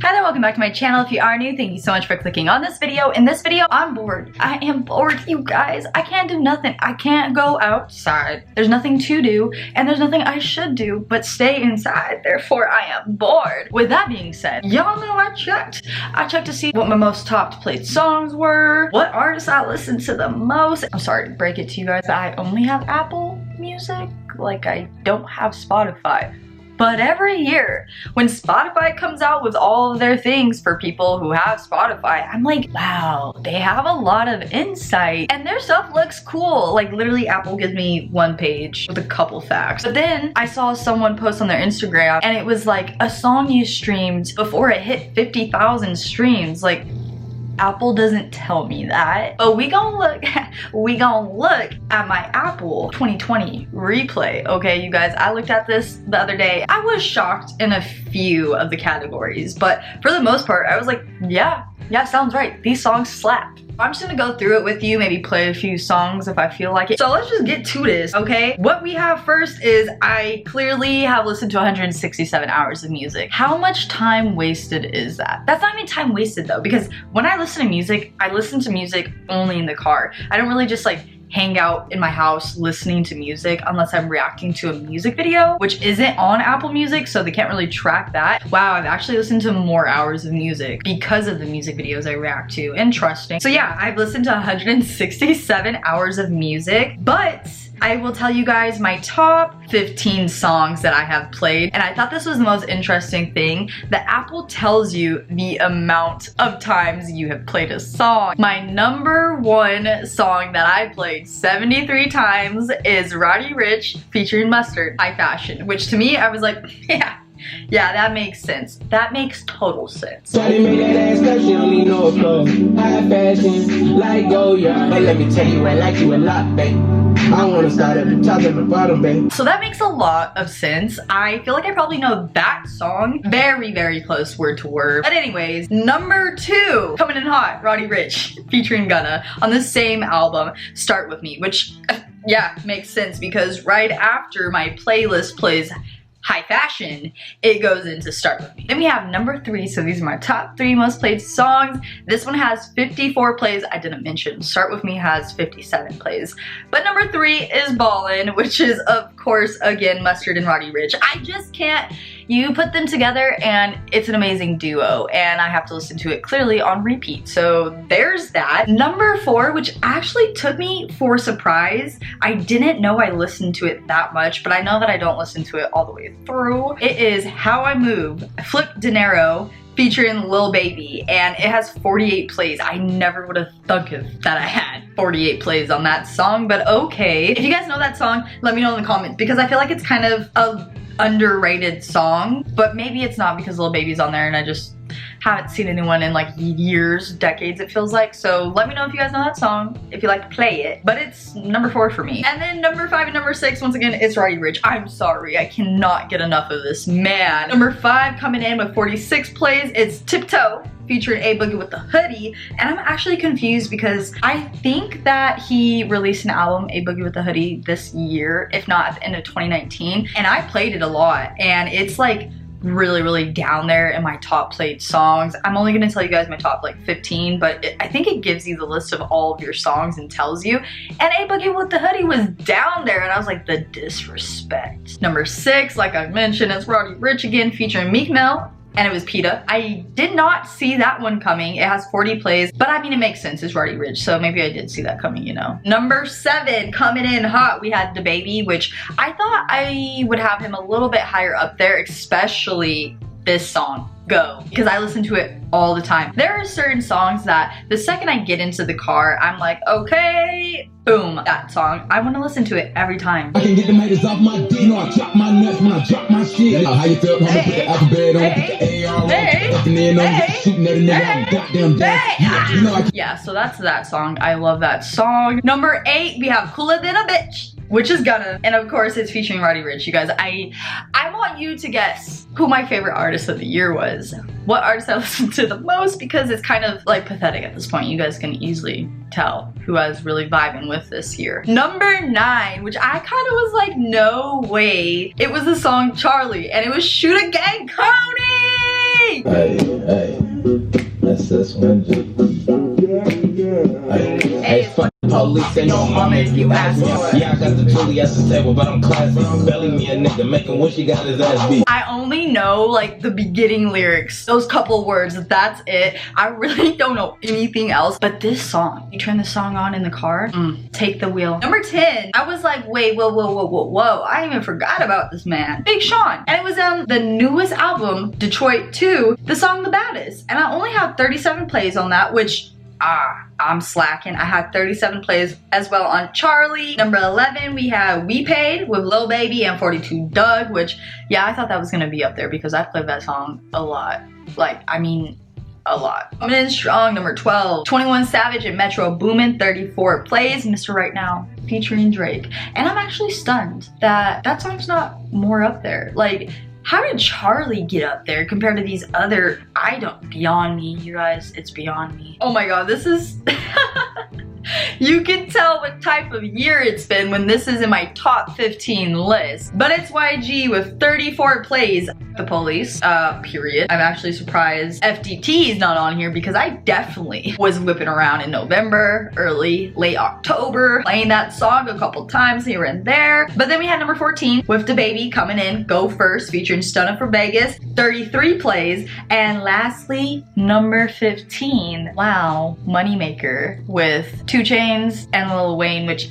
Hi there, welcome back to my channel. If you are new, thank you so much for clicking on this video. In this video, I'm bored. I am bored, you guys. I can't do nothing. I can't go outside. There's nothing to do, and there's nothing I should do but stay inside. Therefore, I am bored. With that being said, y'all know I checked. I checked to see what my most top played songs were, what artists I listened to the most. I'm sorry to break it to you guys, but I only have Apple Music. Like, I don't have Spotify. But every year, when Spotify comes out with all of their things for people who have Spotify, I'm like, wow, they have a lot of insight and their stuff looks cool. Like literally Apple gives me one page with a couple facts. But then I saw someone post on their Instagram and it was like a song you streamed before it hit 50,000 streams. Like, Apple doesn't tell me that, but we gonna look at my Apple 2020 replay. Okay, you guys, I looked at this the other day. I was shocked in a few of the categories, but for the most part, I was like, yeah, sounds right. These songs slap. I'm just gonna go through it with you, maybe play a few songs if I feel like it. So let's just get to this, okay? What we have first is I clearly have listened to 167 hours of music. How much time wasted is that? That's not even time wasted though, because when I listen to music, I listen to music only in the car. I don't really just like hang out in my house listening to music unless I'm reacting to a music video, which isn't on Apple Music, so they can't really track that. Wow, I've actually listened to more hours of music because of the music videos I react to and trusting. So yeah, I've listened to 167 hours of music, but I will tell you guys my top 15 songs that I have played, and I thought this was the most interesting thing, that Apple tells you the amount of times you have played a song. My number one song that I played 73 times is Roddy Ricch featuring Mustard, High Fashion, which to me, I was like, yeah, that makes sense. That makes total sense. Shawty made that ass cause she don't need no clothes. High fashion, like Goya. But let me tell you, I like you a lot, babe. I wanna start at the top and the bottom, babe. So that makes a lot of sense. I feel like I probably know that song very, very close word to word. But anyways, number two, coming in hot, Roddy Ricch featuring Gunna on the same album, Start With Me, which, yeah, makes sense because right after my playlist plays High Fashion, it goes into Start With Me. Then we have number three, so these are my top three most played songs. This one has 54 plays. I didn't mention Start With Me has 57 plays. But number three is Ballin', which is of course again Mustard and Roddy Ricch. I just can't, you put them together and it's an amazing duo, and I have to listen to it clearly on repeat. So there's that. Number four, which actually took me for a surprise. I didn't know I listened to it that much, but I know that I don't listen to it all the way through. It is How I Move, Flip De Niro featuring Lil Baby, and it has 48 plays. I never would have thunk of that I had 48 plays on that song, but okay. If you guys know that song, let me know in the comments, because I feel like it's kind of a underrated song, but maybe it's not because Lil Baby's on there and I just haven't seen anyone in like years, decades it feels like. So let me know if you guys know that song, if you like to play it. But it's number four for me. And then number five and number six, once again, it's Roddy Ricch. I'm sorry, I cannot get enough of this man. Number five coming in with 46 plays, it's Tiptoe featuring A Boogie with the Hoodie, and I'm actually confused because I think that he released an album, A Boogie with the Hoodie, this year, if not at the end of 2019, and I played it a lot, and it's like really down there in my top played songs. I'm only gonna tell you guys my top like 15, but I think it gives you the list of all of your songs and tells you, and A Boogie with the Hoodie was down there, and I was like, the disrespect. Number six, like I mentioned, it's Roddy Ricch again featuring Meek Mill, and it was PETA. I did not see that one coming. It has 40 plays, but I mean, it makes sense. It's Roddy Ricch, so maybe I did see that coming, you know. Number seven, coming in hot, we had DaBaby, which I thought I would have him a little bit higher up there, especially this song, Go, because I listen to it all the time. There are certain songs that the second I get into the car, I'm like, okay, boom, that song. I want to listen to it every time. I can get the haters off my dick. No, I drop my nuts when I drop my shit. How you feel? How you put the alphabet on, put the AR on, put the N on, shooting at a nigga, goddamn death. You know, yeah, so that's that song. I love that song. Number eight, we have Cooler Than a Bitch, which is Gunna, and of course it's featuring Roddy Ricch. You guys, I want you to guess who my favorite artist of the year was. What artist I listened to the most, because it's kind of like pathetic at this point. You guys can easily tell who I was really vibing with this year. Number nine, which I kind of was like, no way. It was the song Charlie, and it was Shoot a Gang Cody! G! Hey, that's this one, G. Hey, fuck police and your mama if you ask me. Yeah, I got the chili at the table, but I'm classy. Belly me a nigga, making wish he got his ass beat. I only know like the beginning lyrics, those couple words, that's it. I really don't know anything else. But this song, you turn the song on in the car, take the wheel. Number 10, I was like, wait, whoa, I even forgot about this man. Big Sean. And it was the newest album, Detroit 2, the song The Baddest. And I only have 37 plays on that, which I'm slacking. I had 37 plays as well on Charlie. Number 11, we have We Paid with Lil Baby and 42 Doug, which, yeah, I thought that was gonna be up there because I played that song a lot. Like, I mean, a lot. Coming in strong, number 12, 21 Savage and Metro Boomin, 34 plays. Mr. Right Now featuring Drake. And I'm actually stunned that that song's not more up there. Like, how did Charlie get up there compared to these other, beyond me, you guys, it's beyond me. Oh my god, this is, you can tell what type of year it's been when this is in my top 15 list. But it's YG with 34 plays. The Police, period. I'm actually surprised FDT is not on here because I definitely was whipping around in November, late October, playing that song a couple times here and there. But then we had number 14 with DaBaby coming in, Go First, featuring Stunna for Vegas, 33 plays. And lastly, number 15, wow, Moneymaker with 2 Chainz and Lil Wayne, which,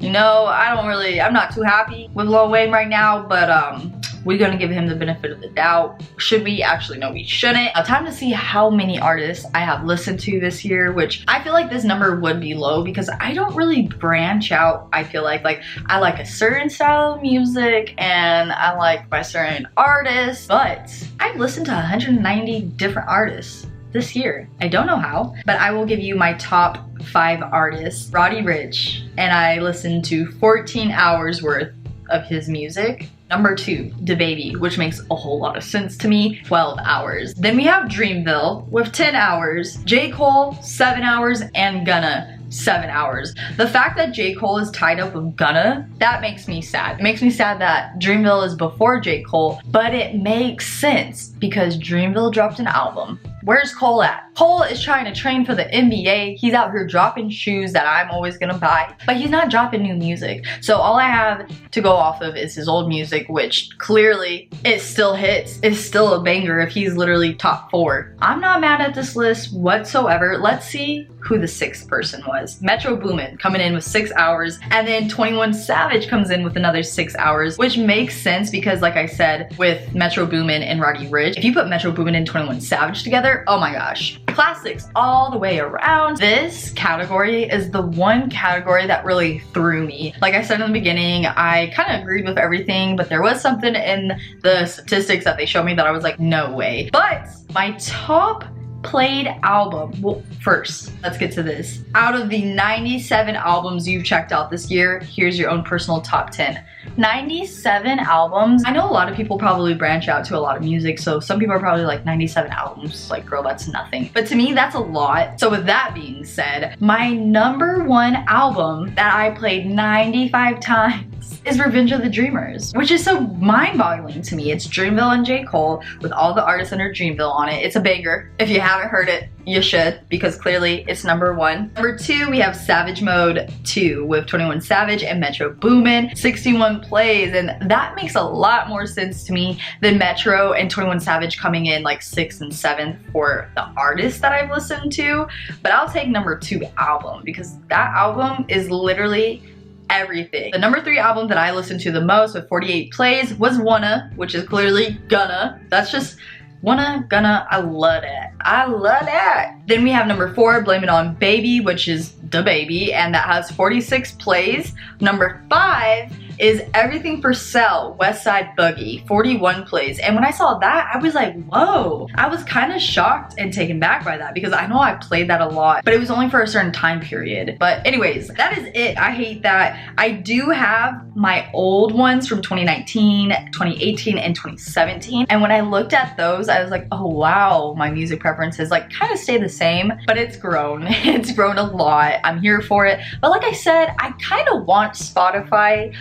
you know, I'm not too happy with Lil Wayne right now, but we're gonna give him the benefit of the doubt. Should we? Actually, no, we shouldn't. Now, time to see how many artists I have listened to this year, which I feel like this number would be low because I don't really branch out. I feel like I like a certain style of music and I like my certain artists, but I've listened to 190 different artists this year. I don't know how, but I will give you my top 5 artists. Roddy Ricch, and I listened to 14 hours worth of his music. Number 2, DaBaby, which makes a whole lot of sense to me, 12 hours. Then we have Dreamville with 10 hours, J. Cole, 7 hours, and Gunna, 7 hours. The fact that J. Cole is tied up with Gunna, that makes me sad. It makes me sad that Dreamville is before J. Cole, but it makes sense because Dreamville dropped an album. Where's Cole at? Cole is trying to train for the NBA. He's out here dropping shoes that I'm always gonna buy, but he's not dropping new music. So all I have to go off of is his old music, which clearly it still hits. It's still a banger if he's literally top 4. I'm not mad at this list whatsoever. Let's see who the 6th person was. Metro Boomin coming in with 6 hours, and then 21 Savage comes in with another 6 hours, which makes sense because like I said, with Metro Boomin and Roddy Ricch, if you put Metro Boomin and 21 Savage together, oh my gosh, classics all the way around. This category is the one category that really threw me. Like I said in the beginning, I kind of agreed with everything, but there was something in the statistics that they showed me that I was like, no way. But my top played album, well, first, let's get to this. Out of the 97 albums you've checked out this year, here's your own personal top 10. 97 albums. I know a lot of people probably branch out to a lot of music, so some people are probably like 97 albums, like girl, that's nothing. But to me, that's a lot. So with that being said, my number 1 album that I played 95 times is Revenge of the Dreamers, which is so mind-boggling to me. It's Dreamville and J. Cole with all the artists under Dreamville on it. It's a banger. If you haven't heard it, you should, because clearly it's number 1. Number 2, we have Savage Mode 2 with 21 Savage and Metro Boomin, 61 plays, and that makes a lot more sense to me than Metro and 21 Savage coming in like 6th and 7th for the artists that I've listened to. But I'll take number 2 album because that album is literally everything. The number 3 album that I listened to the most with 48 plays was Wanna, which is clearly Gunna. That's just Wanna, Gunna, I love that. I love that. Then we have number 4, Blame It On Baby, which is DaBaby, and that has 46 plays. Number 5 is Everything for Sale, West Side Boogie, 41 plays. And when I saw that, I was like, whoa. I was kind of shocked and taken back by that because I know I played that a lot, but it was only for a certain time period. But anyways, that is it. I hate that. I do have my old ones from 2019, 2018, and 2017. And when I looked at those, I was like, oh wow, my music preferences like kind of stay the same, but it's grown. It's grown a lot. I'm here for it. But like I said, I kind of want Spotify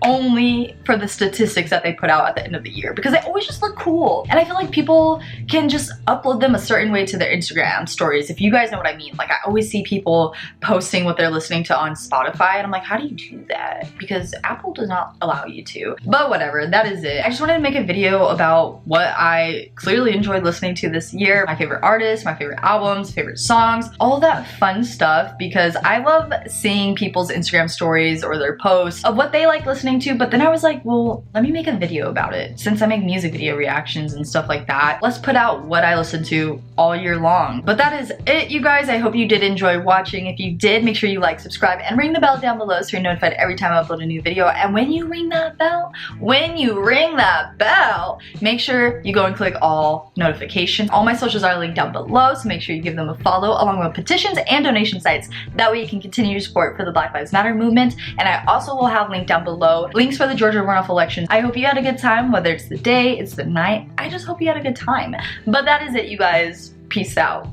only for the statistics that they put out at the end of the year, because they always just look cool. And I feel like people can just upload them a certain way to their Instagram stories, if you guys know what I mean. Like, I always see people posting what they're listening to on Spotify, and I'm like, how do you do that? Because Apple does not allow you to. But whatever, that is it. I just wanted to make a video about what I clearly enjoyed listening to this year, my favorite artists, my favorite albums, favorite songs, all that fun stuff, because I love seeing people's Instagram stories or their posts of what they like listening to. But then I was like, well, let me make a video about it. Since I make music video reactions and stuff like that, let's put out what I listen to all year long. But that is it, you guys. I hope you did enjoy watching. If you did, make sure you like, subscribe, and ring the bell down below so you're notified every time I upload a new video. And when you ring that bell, make sure you go and click all notifications. All my socials are linked down below, so make sure you give them a follow, along with petitions and donation sites. That way you can continue your support for the Black Lives Matter movement. And I also will have linked down below links for the Georgia runoff elections. I hope you had a good time, whether it's the day, it's the night. I just hope you had a good time. But that is it, you guys. Peace out.